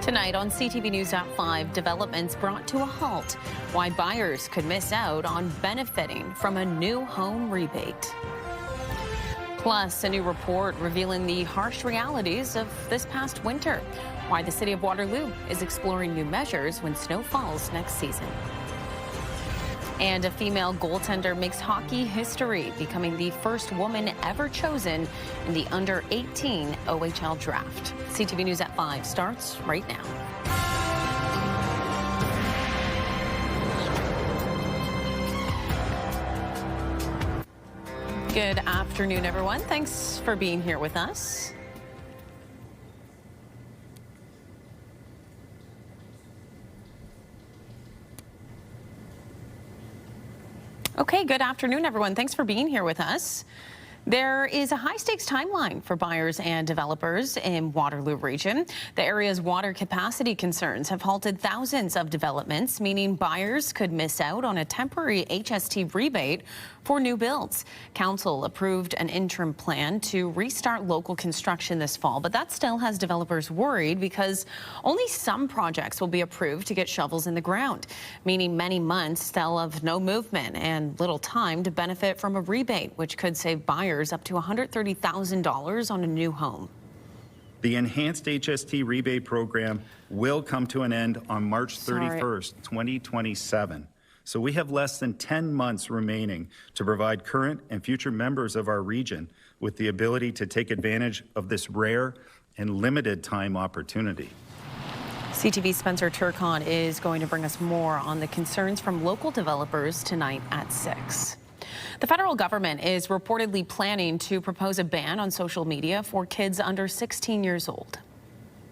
Tonight on CTV News at 5, developments brought to a halt. Why buyers could miss out on benefiting from a new home rebate. Plus, a new report revealing the harsh realities of this past winter. Why the City of Waterloo is exploring new measures when snow falls next season. And a female goaltender makes hockey history, becoming the first woman ever chosen in the under-18 OHL draft. CTV News at 5 starts right now. Good afternoon, everyone. Thanks for being here with us. Okay, good afternoon, everyone. Thanks for being here with us. There is a high-stakes timeline for buyers and developers in Waterloo region. The area's water capacity concerns have halted thousands of developments, meaning buyers could miss out on a temporary HST rebate for new builds. Council approved an interim plan to restart local construction this fall, but that still has developers worried because only some projects will be approved to get shovels in the ground, meaning many months still of no movement and little time to benefit from a rebate, which could save buyers up to $130,000 on a new home. The enhanced HST rebate program will come to an end on March 31st, 2027. So we have less than 10 months remaining to provide current and future members of our region with the ability to take advantage of this rare and limited time opportunity. CTV's Spencer Turcon is going to bring us more on the concerns from local developers tonight at 6. The federal government is reportedly planning to propose a ban on social media for kids under 16 years old.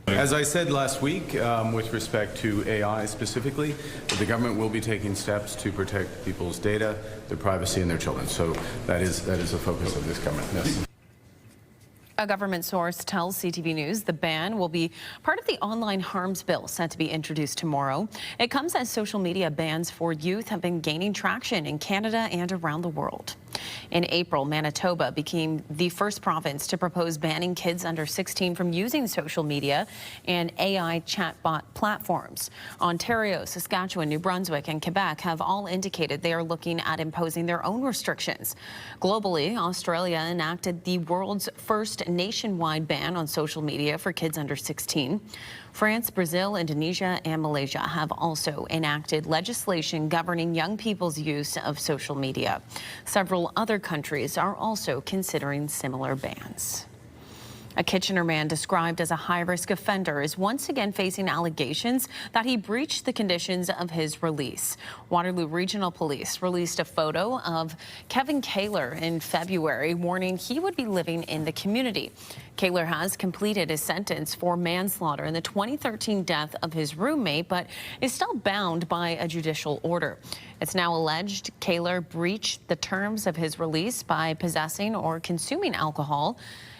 As I said last week, with respect to AI specifically, the government will be taking steps to protect people's data, their privacy, and their children. So that is a focus of this government. Yes. A government source tells CTV News the ban will be part of the online harms bill set to be introduced tomorrow. It comes as social media bans for youth have been gaining traction in Canada and around the world. In April, Manitoba became the first province to propose banning kids under 16 from using social media and AI chatbot platforms. Ontario, Saskatchewan, New Brunswick, and Quebec have all indicated they are looking at imposing their own restrictions. Globally, Australia enacted the world's first nationwide ban on social media for kids under 16. France, Brazil, Indonesia, and Malaysia have also enacted legislation governing young people's use of social media. Several other countries are also considering similar bans. A Kitchener man described as a high-risk offender is once again facing allegations that he breached the conditions of his release. Waterloo Regional Police released a photo of Kevin Kaler in February, warning he would be living in the community. Kaler has completed his sentence for manslaughter in the 2013 death of his roommate, but is still bound by a judicial order. It's now alleged Kaler breached the terms of his release by possessing or consuming alcohol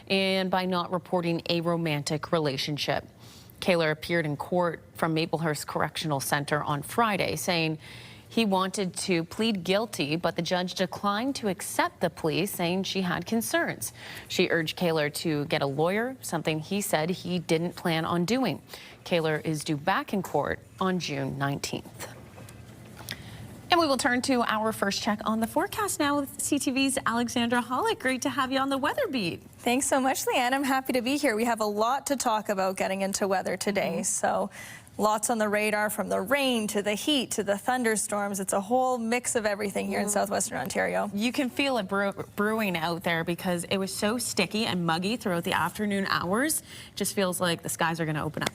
and by not reporting a romantic relationship. Kaler appeared in court from Maplehurst Correctional Center on Friday, saying he wanted to plead guilty, but the judge declined to accept the plea, saying she had concerns. She urged Kaler to get a lawyer, something he said he didn't plan on doing. Kaler is due back in court on June 19th. And we will turn to our first check on the forecast now with CTV's Alexandra Hollick. Great to have you on the weather beat. Thanks so much, Leanne. I'm happy to be here. We have a lot to talk about getting into weather today. So lots on the radar, from the rain to the heat to the thunderstorms. It's a whole mix of everything here in southwestern Ontario. You can feel it brewing out there because it was so sticky and muggy throughout the afternoon hours. It just feels like the skies are going to open up.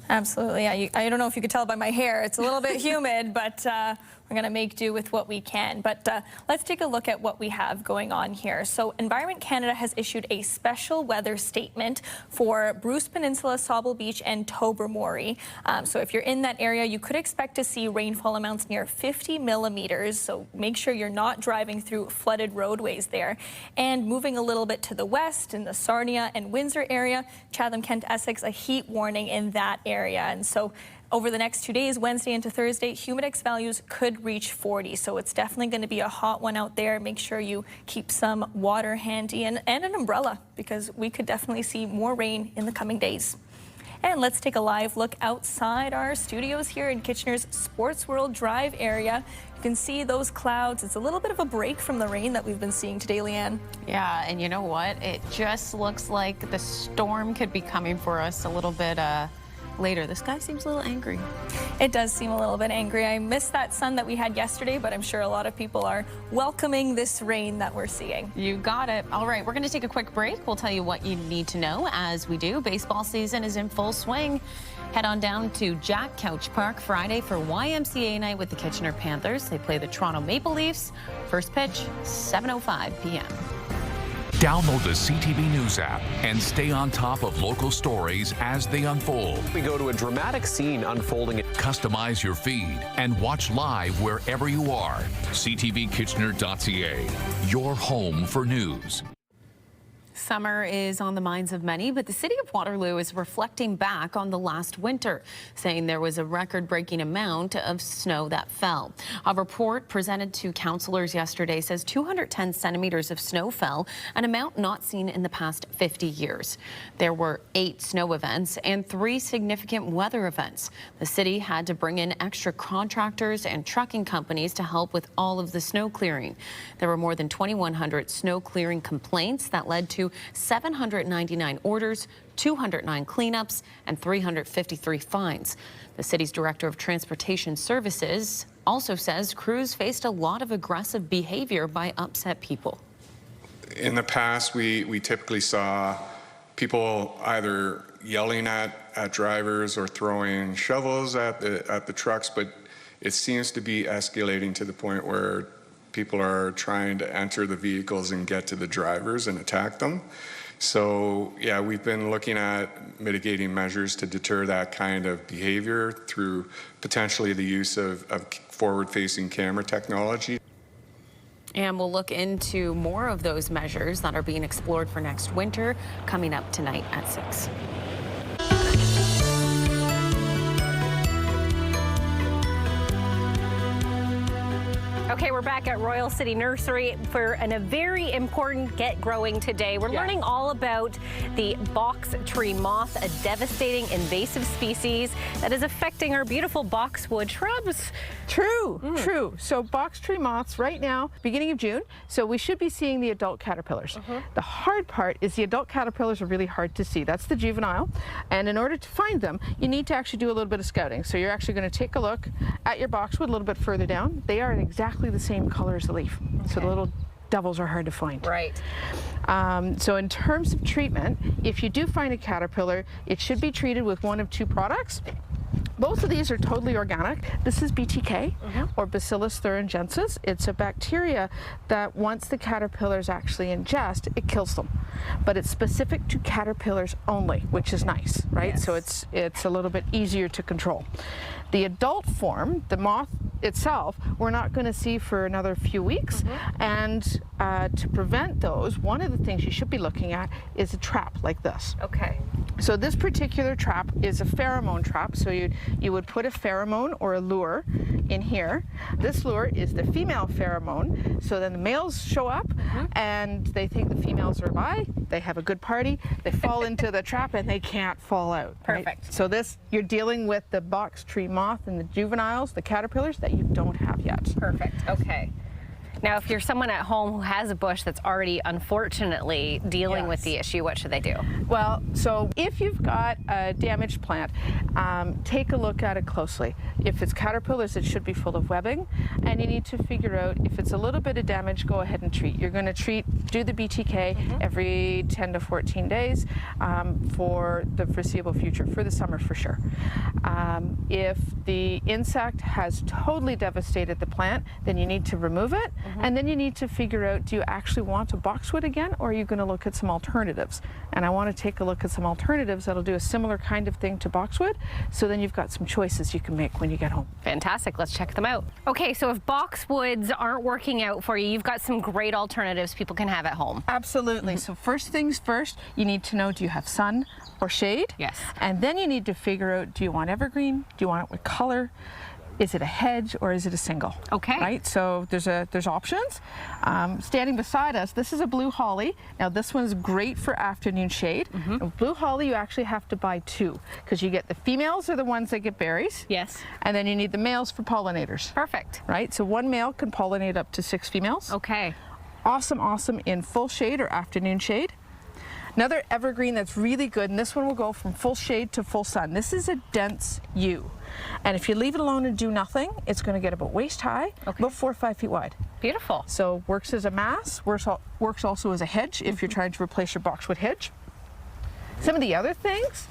Absolutely. I don't know if you could tell by my hair. It's a little bit humid, but we're going to make do with what we can. But let's take a look at what we have going on here. So Environment Canada has issued a special weather statement for Bruce Peninsula, Sauble Beach, and Tobermory. So if you're in that area, you could expect to see rainfall amounts near 50 millimeters. So make sure you're not driving through flooded roadways there. And moving a little bit to the west in the Sarnia and Windsor area, Chatham, Kent, Essex, a heat warning in that area. And so over the next 2 days, Wednesday into Thursday, humidex values could reach 40. So it's definitely going to be a hot one out there. Make sure you keep some water handy and an umbrella, because we could definitely see more rain in the coming days. And let's take a live look outside our studios here in Kitchener's Sports World Drive area. You can see those clouds. It's a little bit of a break from the rain that we've been seeing today, Leanne. Yeah, and you know what? It just looks like the storm could be coming for us a little bit later. This guy seems a little angry. It does seem a little bit angry. I missed that sun that we had yesterday, but I'm sure a lot of people are welcoming this rain that we're seeing. You got it. All right, we're going to take a quick break. We'll tell you what you need to know as we do. Baseball season is in full swing. Head on down to Jack Couch Park Friday for YMCA night with the Kitchener Panthers. They play the Toronto Maple Leafs. First pitch, 7:05 p.m. Download the CTV News app and stay on top of local stories as they unfold. We go to a dramatic scene unfolding. Customize your feed and watch live wherever you are. ctvkitchener.ca, your home for news. Summer is on the minds of many, but the City of Waterloo is reflecting back on the last winter, saying there was a record-breaking amount of snow that fell. A report presented to councillors yesterday says 210 centimeters of snow fell, an amount not seen in the past 50 years. There were 8 snow events and 3 significant weather events. The city had to bring in extra contractors and trucking companies to help with all of the snow clearing. There were more than 2,100 snow clearing complaints that led to 799 orders, 209 cleanups, and 353 fines. The city's director of transportation services also says crews faced a lot of aggressive behavior by upset people. In the past, we typically saw people either yelling at drivers or throwing shovels at the trucks, but it seems to be escalating to the point where people are trying to enter the vehicles and get to the drivers and attack them. So yeah, we've been looking at mitigating measures to deter that kind of behavior through potentially the use of forward-facing camera technology. And we'll look into more of those measures that are being explored for next winter coming up tonight at 6. Okay, we're back at Royal City Nursery for a very important Get Growing today. We're learning all about the box tree moth, a devastating invasive species that is affecting our beautiful boxwood shrubs. True. So box tree moths right now, beginning of June, so we should be seeing the adult caterpillars. The hard part is the adult caterpillars are really hard to see. That's the juvenile. And in order to find them, you need to actually do a little bit of scouting. So you're actually going to take a look at your boxwood a little bit further down. They are exactly the same color as the leaf. So the little devils are hard to find. Right. So in terms of treatment, if you do find a caterpillar, it should be treated with one of 2 products. Both of these are totally organic. This is BTK, or Bacillus thuringiensis. It's a bacteria that once the caterpillars actually ingest, it kills them. But it's specific to caterpillars only, which is nice, right? Yes. So it's a little bit easier to control. The adult form, the moth itself, we're not going to see for another few weeks. And to prevent those, one of the things you should be looking at is a trap like this. Okay. So this particular trap is a pheromone trap. So you would put a pheromone or a lure in here. This lure is the female pheromone. So then the males show up and they think the females are by. They have a good party. They fall into the trap and they can't fall out. Right? Perfect. So you're dealing with the box tree moth and the juveniles, the caterpillars that you don't have yet. Perfect. Okay. Now, if you're someone at home who has a bush that's already unfortunately dealing with the issue, what should they do? Well, so if you've got a damaged plant, take a look at it closely. If it's caterpillars, it should be full of webbing, and you need to figure out if it's a little bit of damage, go ahead and treat. You're going to do the BTK every 10 to 14 days for the foreseeable future, for the summer for sure. If the insect has totally devastated the plant, then you need to remove it. And then you need to figure out, do you actually want a boxwood again, or are you going to look at some alternatives? And I want to take a look at some alternatives that'll do a similar kind of thing to boxwood, so then you've got some choices you can make when you get home. Fantastic. Let's check them out. Okay, so if boxwoods aren't working out for you, you've got some great alternatives people can have at home. Absolutely. So first things first, you need to know, do you have sun or shade? Yes. And then you need to figure out, do you want evergreen? Do you want it with color? Is it a hedge or is it a single? Okay. Right, so there's options. Standing beside us, this is a blue holly. Now this one's great for afternoon shade. With blue holly, you actually have to buy two because you get the females are the ones that get berries. Yes. And then you need the males for pollinators. Perfect. Right, so one male can pollinate up to 6 females. Okay. Awesome, awesome in full shade or afternoon shade. Another evergreen that's really good, and this one will go from full shade to full sun. This is a dense yew. And if you leave it alone and do nothing, it's going to get about waist high, about 4 or 5 feet wide. Beautiful. So works as a mass, works also as a hedge if you're trying to replace your boxwood hedge. Some of the other things,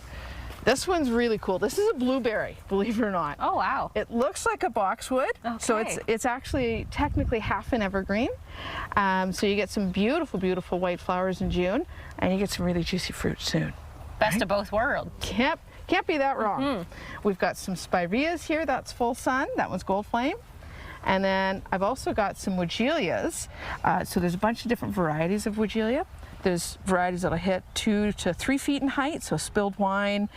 this one's really cool. This is a blueberry, believe it or not. Oh, wow. It looks like a boxwood, so it's actually technically half an evergreen. So you get some beautiful, beautiful white flowers in June, and you get some really juicy fruit soon. Best of both worlds. Can't be that wrong. We've got some spireas here, that's full sun, that one's gold flame. And then I've also got some woodgelias. So there's a bunch of different varieties of woodgelia. There's varieties that'll hit 2 to 3 feet in height, so spilled wine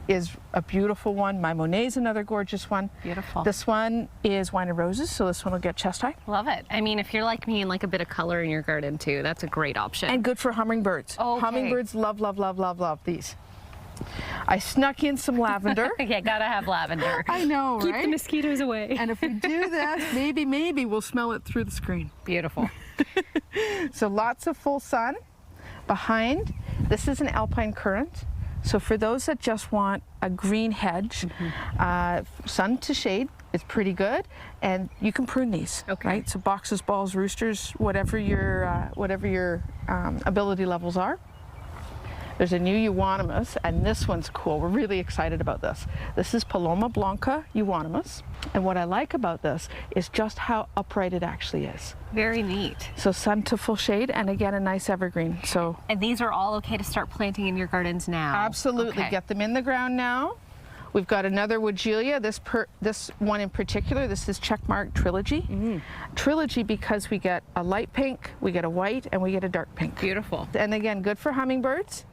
is a beautiful one. My Monet's another gorgeous one. Beautiful. This one is wine and roses, so this one will get chest high. Love it. I mean, if you're like me and like a bit of color in your garden too, that's a great option. And good for hummingbirds. Okay. Hummingbirds love, love, love, love, love these. I snuck in some lavender. Yeah, gotta have lavender. I know, Keep right? the mosquitoes away. And if we do this, maybe we'll smell it through the screen. Beautiful. So lots of full sun. Behind, this is an alpine currant. So for those that just want a green hedge, sun to shade is pretty good, and you can prune these. Okay. Right? So boxes, balls, roosters, whatever your ability levels are. There's a new euonymus, and this one's cool. We're really excited about this. This is Paloma Blanca euonymus, and what I like about this is just how upright it actually is. Very neat. So sun to full shade, and again a nice evergreen. So And these are all okay to start planting in your gardens now? absolutely, Okay. get them in the ground now. We've got another woodgelia, this one in particular, this is Checkmark Trilogy. Trilogy because we get a light pink, we get a white, and we get a dark pink. Beautiful. And again, good for hummingbirds.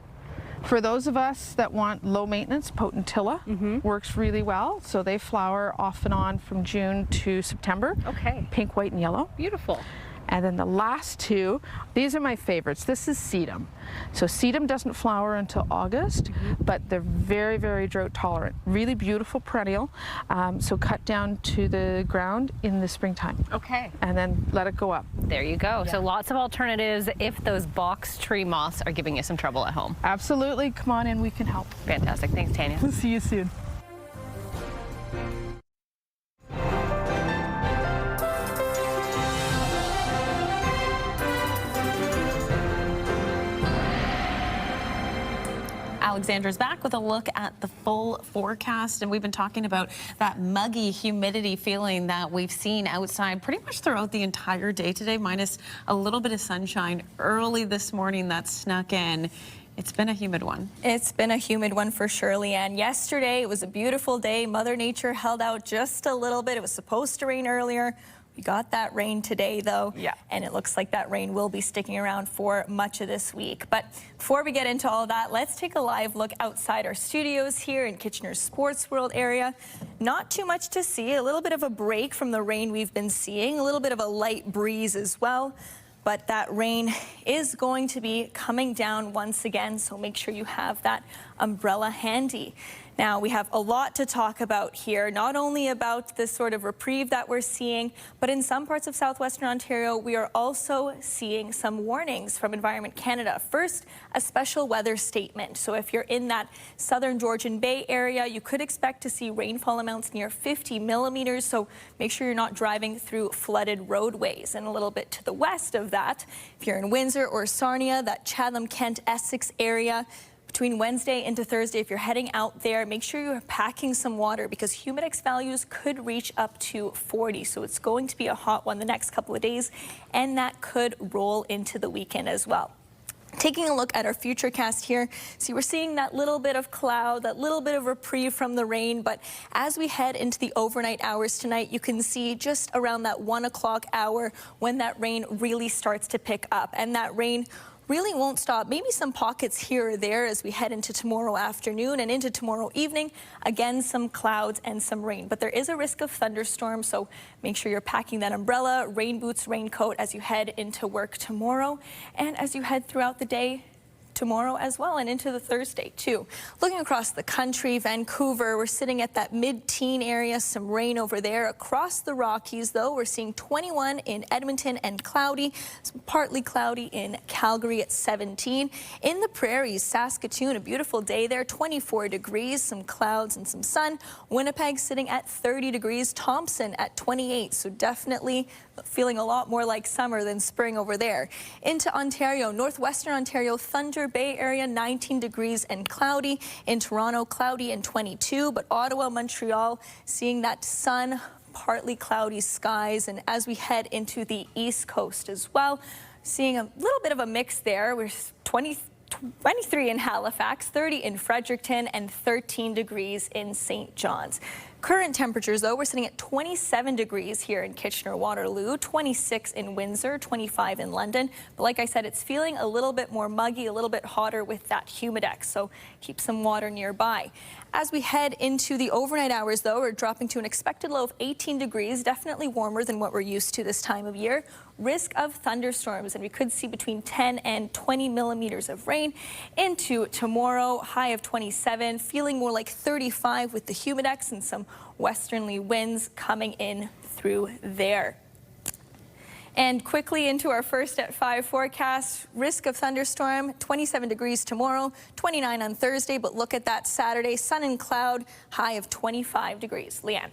For those of us that want low maintenance, potentilla works really well. So they flower off and on from June to September. Okay. Pink, white, and yellow. Beautiful. And then the last two, these are my favorites. This is sedum. So sedum doesn't flower until August, but they're very, very drought tolerant. Really beautiful perennial. So cut down to the ground in the springtime. Okay. And then let it go up. There you go. So lots of alternatives if those box tree moths are giving you some trouble at home. Absolutely. Come on in, we can help. Fantastic. Thanks, Tanya. We'll see you soon. Alexandra's back with a look at the full forecast, and we've been talking about that muggy humidity feeling that we've seen outside pretty much throughout the entire day today, minus a little bit of sunshine early this morning that snuck in. It's been a humid one. It's been a humid one for sure, Leanne. Yesterday, it was a beautiful day. Mother Nature held out just a little bit. It was supposed to rain earlier. We got that rain today, though, and it looks like that rain will be sticking around for much of this week. But before we get into all that, let's take a live look outside our studios here in Kitchener's Sports World area. Not too much to see, a little bit of a break from the rain we've been seeing, a little bit of a light breeze as well. But that rain is going to be coming down once again, so make sure you have that umbrella handy. Now, we have a lot to talk about here, not only about this sort of reprieve that we're seeing, but in some parts of southwestern Ontario, we are also seeing some warnings from Environment Canada. First, a special weather statement. So if you're in that southern Georgian Bay area, you could expect to see rainfall amounts near 50 millimeters. So make sure you're not driving through flooded roadways. And a little bit to the west of that, if you're in Windsor or Sarnia, that Chatham, Kent, Essex area, between Wednesday into Thursday, if you're heading out there, make sure you're packing some water because humidex values could reach up to 40. So it's going to be a hot one the next couple of days, and that could roll into the weekend as well. Taking a look at our futurecast here, see we're seeing that little bit of cloud, that little bit of reprieve from the rain, but as we head into the overnight hours tonight, you can see just around that 1 o'clock hour when that rain really starts to pick up, and that rain really won't stop. Maybe some pockets here or there as we head into tomorrow afternoon and into tomorrow evening. Again, some clouds and some rain, but there is a risk of thunderstorms, so make sure you're packing that umbrella, rain boots, raincoat as you head into work tomorrow and as you head throughout the day tomorrow as well and into the Thursday too. Looking across the country, Vancouver, we're sitting at that mid-teen area, some rain over there. Across the Rockies though, we're seeing 21 in Edmonton and cloudy, partly cloudy in Calgary at 17. In the prairies, Saskatoon, a beautiful day there, 24 degrees, some clouds and some sun. Winnipeg sitting at 30 degrees, Thompson at 28, so definitely feeling a lot more like summer than spring over there. Into Ontario, northwestern Ontario, Thunder Bay area, 19 degrees and cloudy. In Toronto, cloudy and 22, but Ottawa, Montreal, seeing that sun, partly cloudy skies. And as we head into the East Coast as well, seeing a little bit of a mix there. We're 23 in Halifax, 30 in Fredericton, and 13 degrees in St. John's. Current temperatures, though, we're sitting at 27 degrees here in Kitchener, Waterloo, 26 in Windsor, 25 in London. But like I said, it's feeling a little bit more muggy, a little bit hotter with that humidex, so keep some water nearby. As we head into the overnight hours, though, we're dropping to an expected low of 18 degrees, definitely warmer than what we're used to this time of year. Risk of thunderstorms, and we could see between 10 and 20 millimeters of rain. Into tomorrow, high of 27, feeling more like 35 with the humidex and some westerly winds coming in through there. And quickly into our first at 5 forecast, risk of thunderstorm, 27 degrees tomorrow, 29 on Thursday, but look at that Saturday, sun and cloud, high of 25 degrees. Leanne.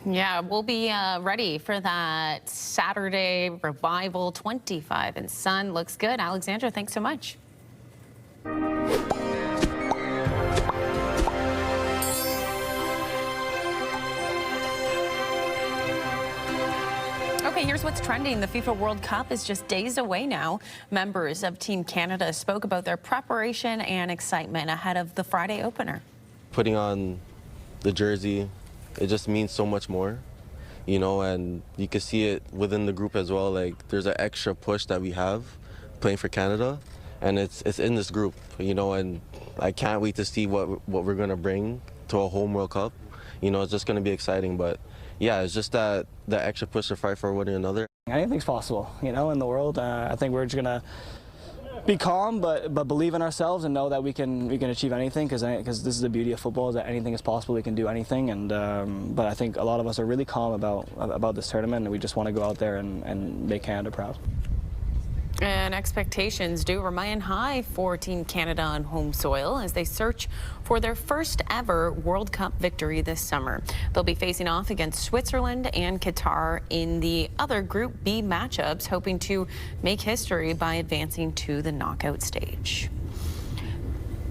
Yeah, we'll be ready for that Saturday revival. 25 and sun looks good. Alexandra, thanks so much. Okay, here's what's trending. The FIFA World Cup is just days away now. Members of Team Canada spoke about their preparation and excitement ahead of the Friday opener. Putting on the jersey, it just means so much more, you know, and you can see it within the group as well. Like, there's an extra push that we have playing for Canada, and it's in this group, you know, and I can't wait to see what we're going to bring to a home World Cup. You know, it's just going to be exciting, but yeah, it's just that extra push to fight for one another. Anything's possible, you know, in the world. I think we're just going to be calm, but believe in ourselves and know that we can achieve anything, because this is the beauty of football, is that anything is possible. We can do anything, and but I think a lot of us are really calm about this tournament, and we just want to go out there and make Canada proud. And expectations do remain high for Team Canada on home soil as they search for their first ever World Cup victory this summer. They'll be facing off against Switzerland and Qatar in the other Group B matchups, hoping to make history by advancing to the knockout stage.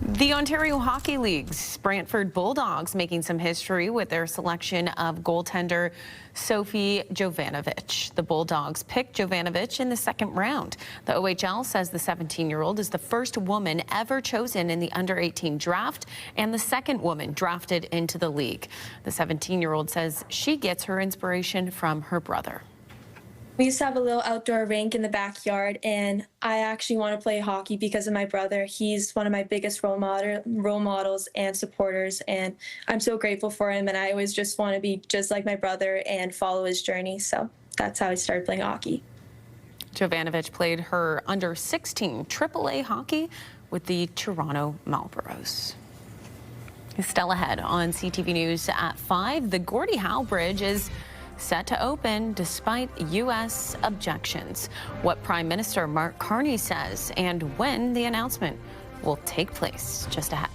The Ontario Hockey League's Brantford Bulldogs making some history with their selection of goaltender Sophie Jovanovic. The Bulldogs picked Jovanovic in the second round. The OHL says the 17-year-old is the first woman ever chosen in the under-18 draft and the second woman drafted into the league. The 17-year-old says she gets her inspiration from her brother. We used to have a little outdoor rink in the backyard, and I actually want to play hockey because of my brother. He's one of my biggest role models and supporters, and I'm so grateful for him, and I always just want to be just like my brother and follow his journey. So that's how I started playing hockey. Jovanovic played her under-16 AAA hockey with the Toronto Marlboros. Still ahead on CTV News at 5, the Gordie Howe Bridge is set to open despite U.S. objections. What Prime Minister Mark Carney says and when the announcement will take place. Just ahead.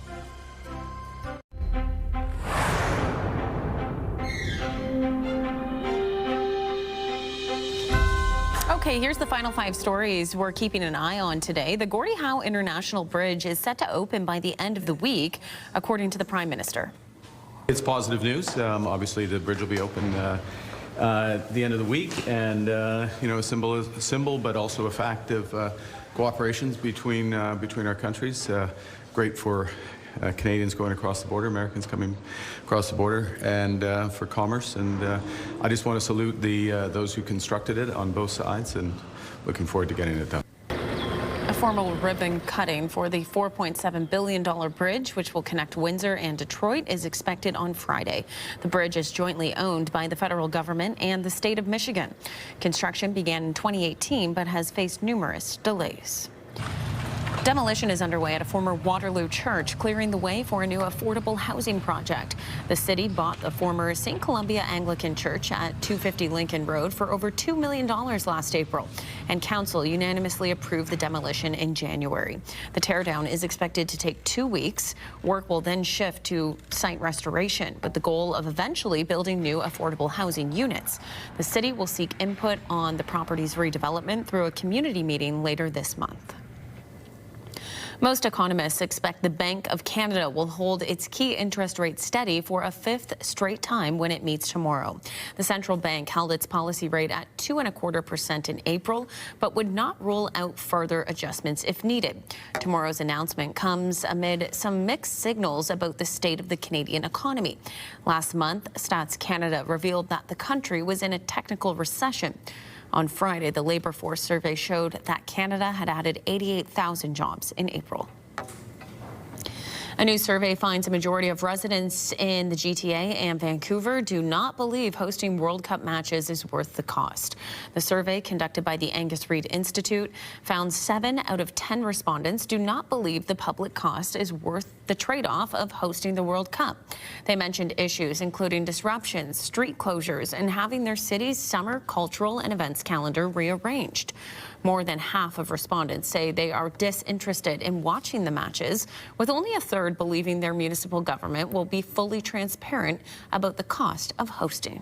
Okay, here's the final 5 stories we're keeping an eye on today. The Gordie Howe International Bridge is set to open by the end of the week, according to the Prime Minister. It's positive news. Obviously, the bridge will be open at the end of the week, and you know, a symbol, but also a fact of cooperations between our countries. Great for Canadians going across the border, Americans coming across the border, and for commerce. And I just want to salute those who constructed it on both sides, and looking forward to getting it done. Formal ribbon cutting for the $4.7 billion bridge, which will connect Windsor and Detroit, is expected on Friday. The bridge is jointly owned by the federal government and the state of Michigan. Construction began in 2018 but has faced numerous delays. Demolition is underway at a former Waterloo church, clearing the way for a new affordable housing project. The city bought the former St. Columbia Anglican Church at 250 Lincoln Road for over $2 million last April, and council unanimously approved the demolition in January. The teardown is expected to take 2 weeks. Work will then shift to site restoration, with the goal of eventually building new affordable housing units. The city will seek input on the property's redevelopment through a community meeting later this month. Most economists expect the Bank of Canada will hold its key interest rate steady for a fifth straight time when it meets tomorrow. The central bank held its policy rate at 2.25% in April, but would not rule out further adjustments if needed. Tomorrow's announcement comes amid some mixed signals about the state of the Canadian economy. Last month, Stats Canada revealed that the country was in a technical recession. On Friday, the labor force survey showed that Canada had added 88,000 jobs in April. A new survey finds a majority of residents in the GTA and Vancouver do not believe hosting World Cup matches is worth the cost. The survey, conducted by the Angus Reid Institute, found 7 out of 10 respondents do not believe the public cost is worth the trade-off of hosting the World Cup. They mentioned issues including disruptions, street closures, and having their city's summer cultural and events calendar rearranged. More than half of respondents say they are disinterested in watching the matches, with only a third believing their municipal government will be fully transparent about the cost of hosting.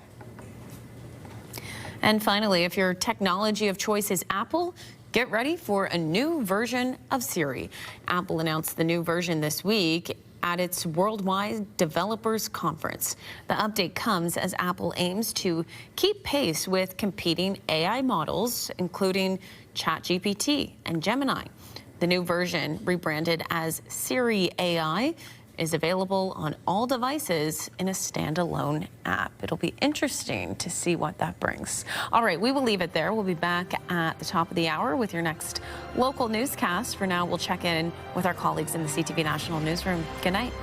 And finally, if your technology of choice is Apple, get ready for a new version of Siri. Apple announced the new version this week at its Worldwide Developers Conference. The update comes as Apple aims to keep pace with competing AI models, including ChatGPT and Gemini. The new version, rebranded as Siri AI, is available on all devices in a standalone app. It'll be interesting to see what that brings. All right, we will leave it there. We'll be back at the top of the hour with your next local newscast. For now, we'll check in with our colleagues in the CTV National Newsroom. Good night.